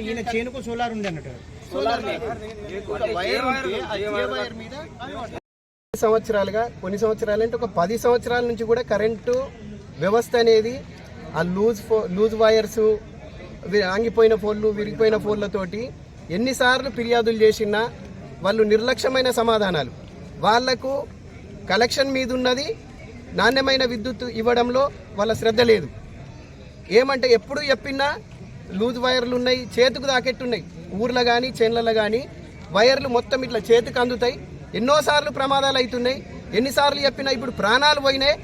ఈయన చేనుకు సోలార్ ఉంది అన్నట్టు. సంవత్సరాలుగా కొన్ని సంవత్సరాలు అంటే ఒక 10 సంవత్సరాల నుంచి కూడా కరెంటు వ్యవస్థ అనేది ఆ లూజ్ వైర్స్, ఆంగిపోయిన ఫోన్లు, విరిగిపోయిన ఫోన్లతోటి ఎన్నిసార్లు ఫిర్యాదులు చేసినా వాళ్ళు నిర్లక్ష్యమైన సమాధానాలు. వాళ్లకు కలెక్షన్ మీద ఉన్నది, నాణ్యమైన విద్యుత్ ఇవ్వడంలో వాళ్ళ శ్రద్ధ లేదు. ఏమంటే ఎప్పుడు చెప్పినా లూజ్ వైర్లు ఉన్నాయి, చేతుకు దాకెట్టున్నాయి. ఊర్లో కానీ చేన్లలో కానీ వైర్లు మొత్తం ఇట్లా చేతికి అందుతాయి. ఎన్నోసార్లు ప్రమాదాలు అవుతున్నాయి. ఎన్నిసార్లు చెప్పినా ఇప్పుడు ప్రాణాలు పోయినాయి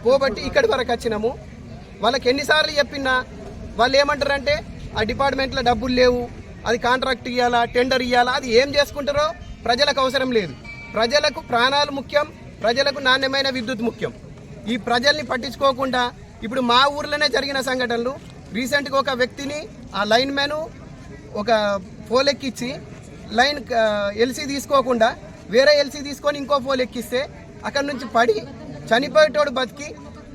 పోబట్టి ఇక్కడి వరకు వచ్చినాము. వాళ్ళకి ఎన్నిసార్లు చెప్పినా వాళ్ళు ఏమంటారంటే ఆ డిపార్ట్మెంట్లో డబ్బులు లేవు, అది కాంట్రాక్ట్ ఇవ్వాలా, టెండర్ ఇవ్వాలా, అది ఏం చేసుకుంటారో ప్రజలకు అవసరం లేదు. ప్రజలకు ప్రాణాలు ముఖ్యం, ప్రజలకు నాణ్యమైన విద్యుత్ ముఖ్యం. ఈ ప్రజల్ని పట్టించుకోకుండా ఇప్పుడు మా ఊర్లోనే జరిగిన సంఘటనలు. రీసెంట్గా ఒక వ్యక్తిని ఆ లైన్ మ్యాను ఒక పోల్ ఎక్కించి లైన్ ఎల్సీ తీసుకోకుండా వేరే ఎల్సీ తీసుకొని ఇంకో పోల్ ఎక్కిస్తే అక్కడి నుంచి పడి చనిపోయేటోడు బతికి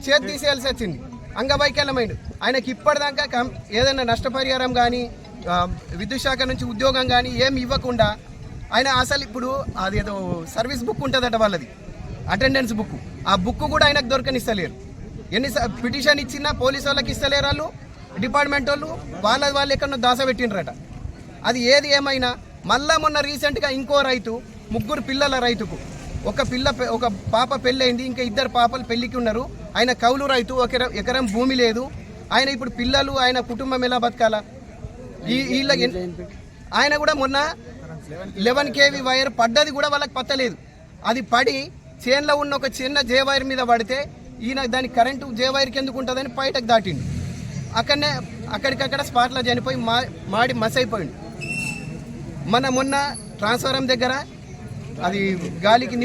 చేతి తీసేయాల్సి వచ్చింది. అంగవైకల్యమైంది. ఆయనకి ఇప్పటిదాకా ఏదైనా నష్టపరిహారం కానీ విద్యుత్ శాఖ నుంచి ఉద్యోగం కానీ ఏమి ఇవ్వకుండా ఆయన అసలు ఇప్పుడు అదేదో సర్వీస్ బుక్ ఉంటుందట వాళ్ళది, అటెండెన్స్ బుక్, ఆ బుక్ కూడా ఆయనకు దొరకనిస్తలేరు. పిటిషన్ ఇచ్చినా పోలీసు వాళ్ళకి ఇస్తలేరు, వాళ్ళు డిపార్ట్మెంట్ వాళ్ళు ఎక్కడో దాసపెట్టినరట. అది ఏది ఏమైనా మళ్ళా మొన్న రీసెంట్గా ఇంకో రైతు, 3 పిల్లల రైతుకు ఒక పాప పెళ్ళయింది, ఇంకా 2 పాపలు పెళ్లికి ఉన్నారు. ఆయన కౌలు రైతు, ఎకరం భూమి లేదు. ఆయన ఇప్పుడు పిల్లలు, ఆయన కుటుంబం ఎలా బతకాలా? ఆయన కూడా మొన్న 11 kV వైర్ పడ్డది కూడా వాళ్ళకి పత్తలేదు. అది పడి చేన్లో ఉన్న ఒక చిన్న జే వైర్ మీద పడితే ఈయన దానికి కరెంటు జే వైర్కి ఎందుకు ఉంటుందని బయటకు దాటిండు. అక్కడికక్కడ స్పాట్లో చనిపోయి మాడి మస్ అయిపోయింది. మొన్న ట్రాన్స్ఫారం దగ్గర అది గాలికి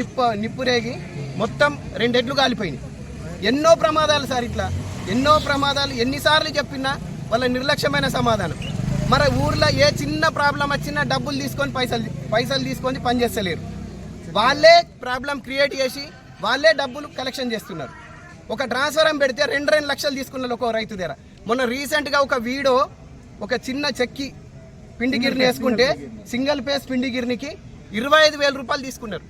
నిప్పు రేగి మొత్తం 2 ఎడ్లు కాలిపోయినాయి. ఎన్నో ప్రమాదాలు సార్, ఇట్లా ఎన్నో ప్రమాదాలు. ఎన్నిసార్లు చెప్పినా వాళ్ళ నిర్లక్ష్యమైన సమాధానం. మరి ఊర్లో ఏ చిన్న ప్రాబ్లం వచ్చినా డబ్బులు తీసుకొని పైసలు తీసుకొని పనిచేస్తలేరు. వాళ్ళే ప్రాబ్లం క్రియేట్ చేసి వాళ్ళే డబ్బులు కలెక్షన్ చేస్తున్నారు. ఒక ట్రాన్స్ఫారం పెడితే 2 లక్షలు తీసుకున్నారు ఒక రైతు దగ్గర. మొన్న రీసెంట్గా ఒక వీడియో, ఒక చిన్న చెక్కి పిండి గిర్ని వేసుకుంటే సింగిల్ ఫేస్ పిండి గిర్నికి 25,000 రూపాయలు తీసుకున్నారు.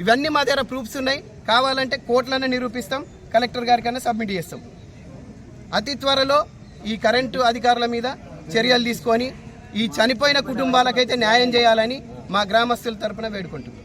ఇవన్నీ మా దగ్గర ప్రూఫ్స్ ఉన్నాయి. కావాలంటే కోర్టులోనే నిరూపిస్తాం, కలెక్టర్ గారికైనా సబ్మిట్ చేస్తాం. అతి త్వరలో ఈ కరెంటు అధికారుల మీద చర్యలు తీసుకొని ఈ చనిపోయిన కుటుంబాలకైతే న్యాయం చేయాలని మా గ్రామస్తుల తరపున వేడుకుంటున్నాం.